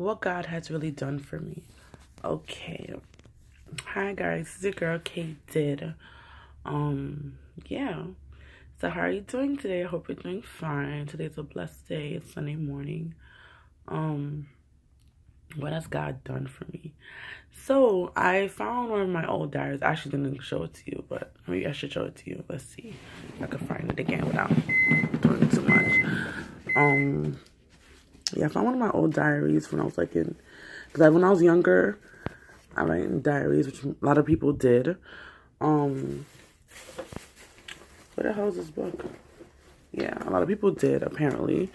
what God has really done for me. Okay. Hi guys, it's your girl Kate did. Yeah. So how are you doing today? I hope you're doing fine. Today's a blessed day. It's Sunday morning. What has God done for me? So I found one of my old diaries. I actually didn't show it to you, but maybe I should show it to you. Let's see if I can find it again without doing too much. Yeah, I found one of my old diaries when I was like because when I was younger, I write in diaries, which a lot of people did. What the hell is this book? Yeah, a lot of people did, apparently.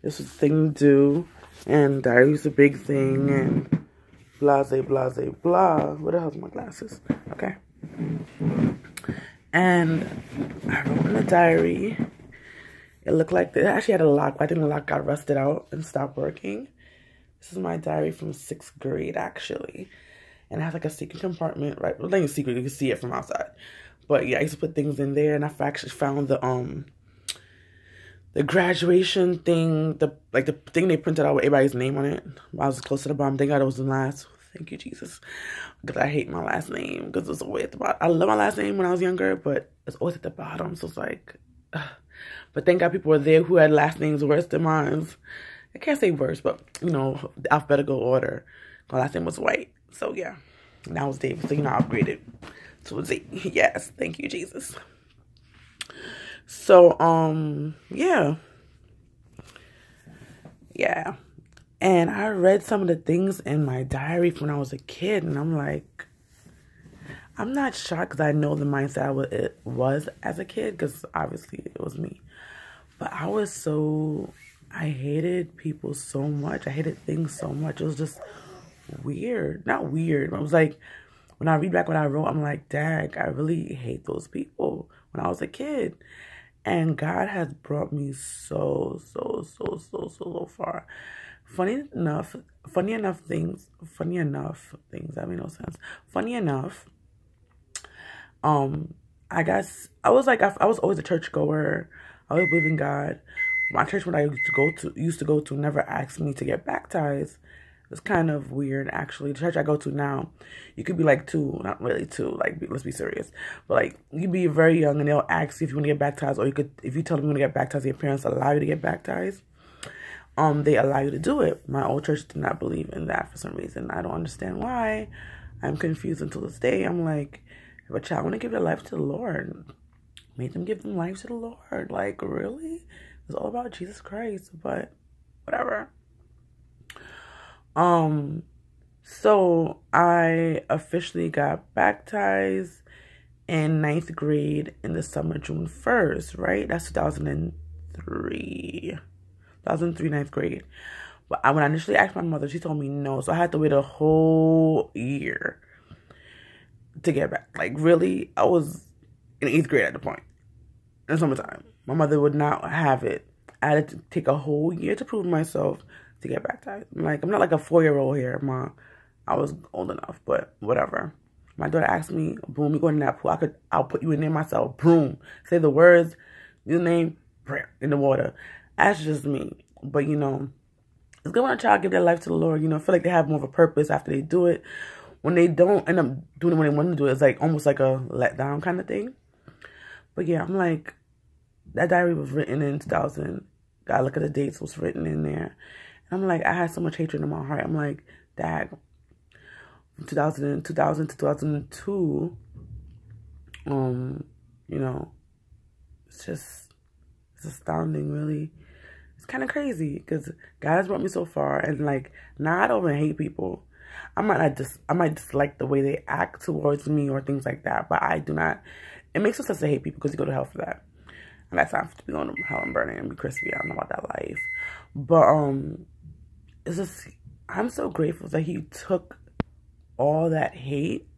This was a thing to do, and diaries a big thing, and blah, blah, blah. What the hell's my glasses? Okay. And I wrote in the diary. It looked like it actually had a lock, but I think the lock got rusted out and stopped working. This is my diary from 6th grade, actually. And it has like a secret compartment, right? Well, not even secret, you can see it from outside. But yeah, I used to put things in there, and I actually found the graduation thing, the thing they printed out with everybody's name on it. I was close to the bottom. Thank God it was the last. Thank you, Jesus. Because I hate my last name, because it's always at the bottom. I love my last name when I was younger, but it's always at the bottom. So it's like, but thank God people were there who had last names worse than mine. I can't say worse, but, you know, alphabetical order. My last name was White. So, yeah. Now it's David. So, you know, I upgraded to a Z. Yes. Thank you, Jesus. So, yeah. Yeah. And I read some of the things in my diary from when I was a kid. And I'm like, I'm not shocked because I know the mindset it was as a kid. Because obviously it was me. But I hated people so much. I hated things so much. It was just weird. Not weird. I was like, when I read back what I wrote, I'm like, dag, I really hate those people when I was a kid. And God has brought me so far. Funny enough things, that made no sense. Funny enough, I guess, I was always a churchgoer. I always believe in God. My church when I used to go to never asked me to get baptized. It's kind of weird, actually. The church I go to now, you could be like 2, not really 2, like, let's be serious. But like, you could be very young and they'll ask you if you want to get baptized, or if you tell them you want to get baptized, your parents allow you to get baptized. They allow you to do it. My old church did not believe in that for some reason. I don't understand why. I'm confused until this day. I'm like, if a child want to give their life to the Lord, make them give them life to the Lord. Like, really? It's all about Jesus Christ, but whatever. So I officially got baptized in 9th grade in the summer, June 1st, right? That's 2003. 2003, 9th grade. But when I initially asked my mother, she told me no. So I had to wait a whole year to get back. Like, really, I was in 8th grade at the point. In the summertime. My mother would not have it. I had to take a whole year to prove myself to get baptized. I'm not like a 4-year-old here, Mom. I was old enough, but whatever. My daughter asked me, boom, you go in that pool. I'll put you in there myself. Boom. Say the words, your name, prayer in the water. That's just me. But, you know, it's good when a child give their life to the Lord. You know, I feel like they have more of a purpose after they do it. When they don't end up doing it when they want to do it, it's like almost like a letdown kind of thing. But yeah, I'm like, that diary was written in 2000. God, look at the dates, was written in there. And I'm like, I had so much hatred in my heart. I'm like, dag. From 2000 to 2002, you know, it's astounding, really. It's kind of crazy because God has brought me so far, and like, now I don't even hate people. I might dislike the way they act towards me or things like that, but I do not. It makes no sense to hate people because you go to hell for that. And that's time to be going to hell and burning and be crispy. I don't know about that life. But it's just, I'm so grateful that he took all that hate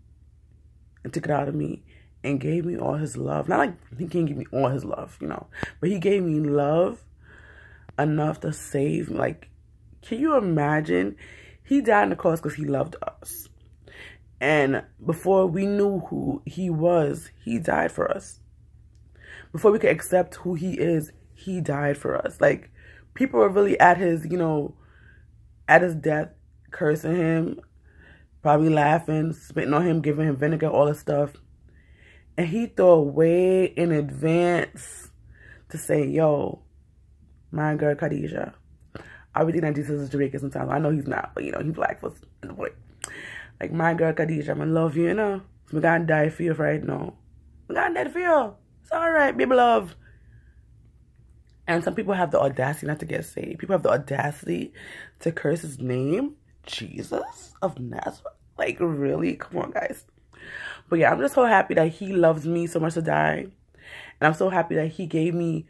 and took it out of me and gave me all his love. Not like he can't give me all his love, you know, but he gave me love enough to save me. Like, can you imagine? He died on the cross because he loved us. And before we knew who he was, he died for us. Before we could accept who he is, he died for us. Like, people were really at his, you know, at his death, cursing him, probably laughing, spitting on him, giving him vinegar, all this stuff. And he threw way in advance to say, yo, my girl Khadijah. I would think that Jesus is Jamaican sometimes. I know he's not, but, you know, he's black for the point. Like, my girl Khadijah, I'm going to love you, you know. So we got to die for you right now. We got to die for you. It's all right, baby love. And some people have the audacity not to get saved. People have the audacity to curse his name. Jesus of Nazareth. Like, really? Come on, guys. But yeah, I'm just so happy that he loves me so much to die. And I'm so happy that he gave me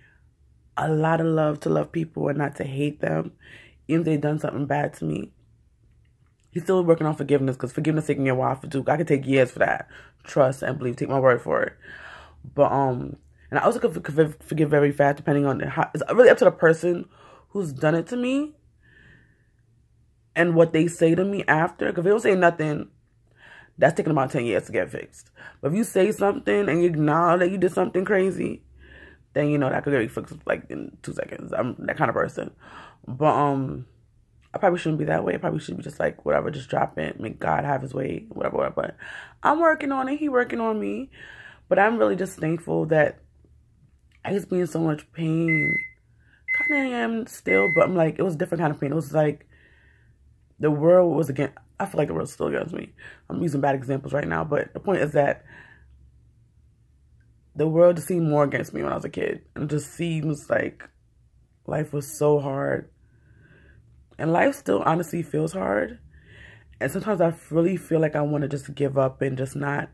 a lot of love to love people and not to hate them, even if they've done something bad to me. He's still working on forgiveness, because forgiveness taking a while for do. I could take years for that. Trust and believe. Take my word for it. But and I also could forgive very fast, depending on how. It's really up to the person who's done it to me and what they say to me after. Because if they don't say nothing, that's taking about 10 years to get fixed. But if you say something and you acknowledge that you did something crazy, then, you know, that could get fixed like in 2 seconds. I'm that kind of person. But I probably shouldn't be that way. I probably should be just like, whatever, just drop it, make God have his way, whatever. But I'm working on it. He working on me. But I'm really just thankful that I used to be in so much pain. Kind of am still, but I'm like, it was a different kind of pain. It was like the world was against, I feel like the world's still against me. I'm using bad examples right now, but the point is that the world just seemed more against me when I was a kid. And it just seems like life was so hard. And life still honestly feels hard. And sometimes I really feel like I want to just give up and just not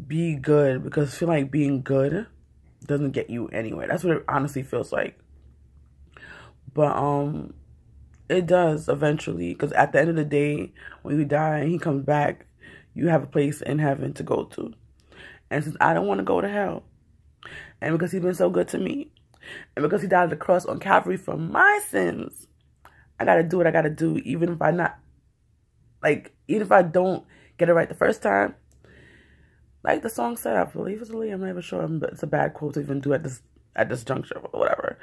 be good. Because I feel like being good doesn't get you anywhere. That's what it honestly feels like. But it does eventually. Because at the end of the day, when you die and he comes back, you have a place in heaven to go to. And since I don't want to go to hell, and because he's been so good to me, and because he died on the cross on Calvary for my sins, I got to do what I got to do, even if even if I don't get it right the first time. Like the song said, I believe it's Aaliyah, I'm not even sure, but it's a bad quote to even do at this juncture or whatever.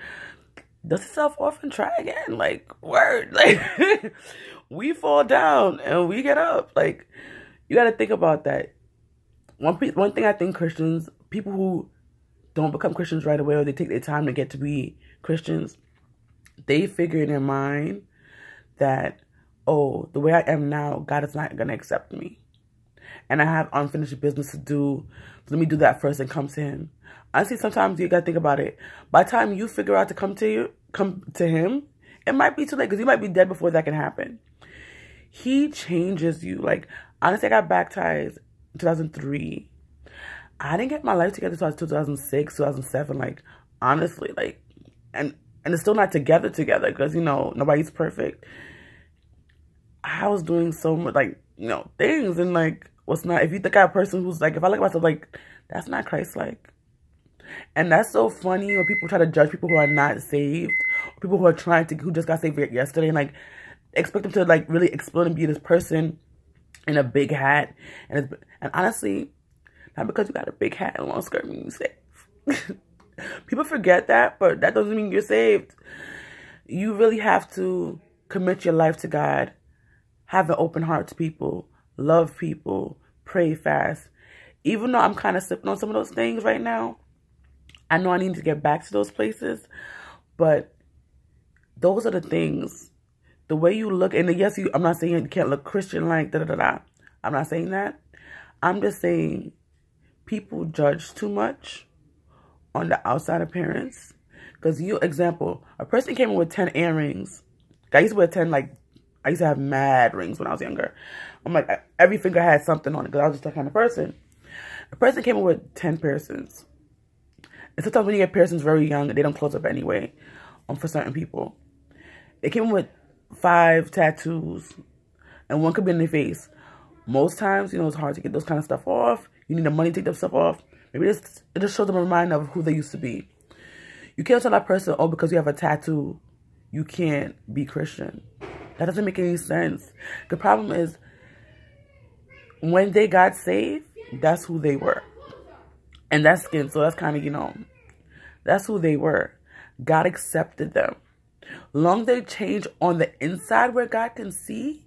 Dust yourself off and try again. Like, word. Like, we fall down and we get up. Like, you got to think about that. One thing I think Christians, people who don't become Christians right away, or they take their time to get to be Christians, they figure in their mind that, oh, the way I am now, God is not going to accept me. And I have unfinished business to do. So let me do that first and come to him. Honestly, sometimes you got to think about it. By the time you figure out to come to him, it might be too late, because you might be dead before that can happen. He changes you. Like, honestly, I got baptized 2003. I didn't get my life together until 2006, 2007. Like, honestly, like, and it's still not together because, you know, nobody's perfect. I was doing so much, like, you know, things, and like, what's not, if you think I'm a person who's like, if I look at myself, like, that's not Christ-like. And that's so funny when people try to judge people who are not saved, or people who are who just got saved yesterday, and like, expect them to like really explode and be this person in a big hat. And honestly, not because you got a big hat and long skirt means you're saved. People forget that, but that doesn't mean you're saved. You really have to commit your life to God, have an open heart to people, love people, pray fast. Even though I'm kind of slipping on some of those things right now, I know I need to get back to those places, but those are the things. The way you look, and yes, I'm not saying you can't look Christian-like, da-da-da-da. I'm not saying that. I'm just saying people judge too much on the outside appearance. Because example, a person came in with 10 earrings. I used to wear 10, like, I used to have mad rings when I was younger. I'm like, every finger had something on it, because I was just that kind of person. A person came in with 10 piercings. And sometimes when you get piercings very young, they don't close up anyway, for certain people. They came in with 5 tattoos, and 1 could be in their face. Most times, you know, it's hard to get those kind of stuff off. You need the money to take that stuff off. Maybe it just shows them a reminder of who they used to be. You can't tell that person, oh, because you have a tattoo, you can't be Christian. That doesn't make any sense. The problem is, when they got saved, that's who they were. And that's skin, so that's kind of, you know, that's who they were. God accepted them. long they change on the inside where God can see,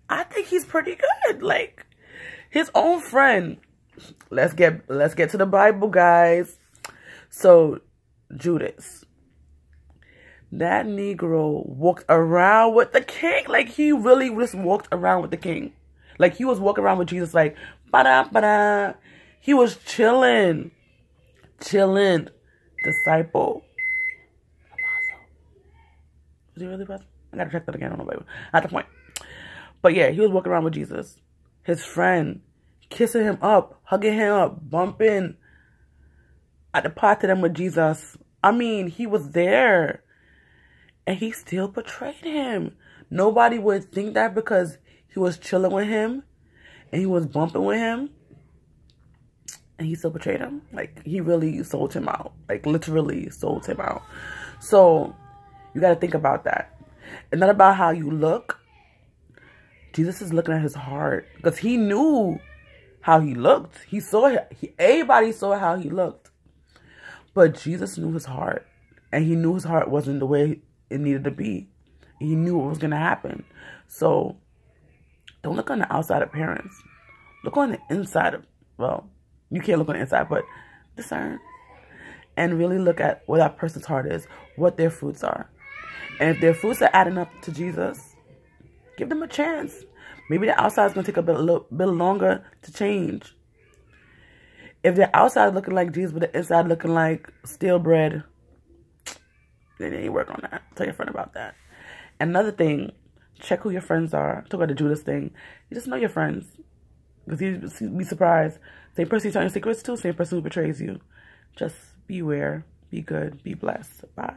I think he's pretty good. Like, his own friend. Let's get to the Bible, guys. So, Judas. That Negro walked around with the king. Like, he really just walked around with the king. Like, he was walking around with Jesus like, ba-da, ba-da. He was chilling. Chilling. Disciple. Apostle. Was he really apostle? I gotta check that again. I don't know. Not the point. But yeah, he was walking around with Jesus. His friend. Kissing him up. Hugging him up. Bumping. At the party them with Jesus. I mean, he was there. And he still betrayed him. Nobody would think that because he was chilling with him. And he was bumping with him. And he still betrayed him. Like, he really sold him out. Like, literally sold him out. So, you got to think about that. It's not about how you look. Jesus is looking at his heart. Because he knew how he looked. He saw it. Everybody saw how he looked. But Jesus knew his heart. And he knew his heart wasn't the way it needed to be. He knew what was going to happen. So, don't look on the outside appearance. Look on the inside of, well, you can't look on the inside, but discern. And really look at what that person's heart is, what their fruits are. And if their fruits are adding up to Jesus, give them a chance. Maybe the outside is going to take a little bit longer to change. If the outside is looking like Jesus, but the inside looking like stale bread, then you need to work on that. Tell your friend about that. Another thing, check who your friends are. Talk about the Judas thing. You just know your friends. Because you'd be surprised. Same person you tell your secrets to, same person who betrays you. Just beware, be good, be blessed. Bye.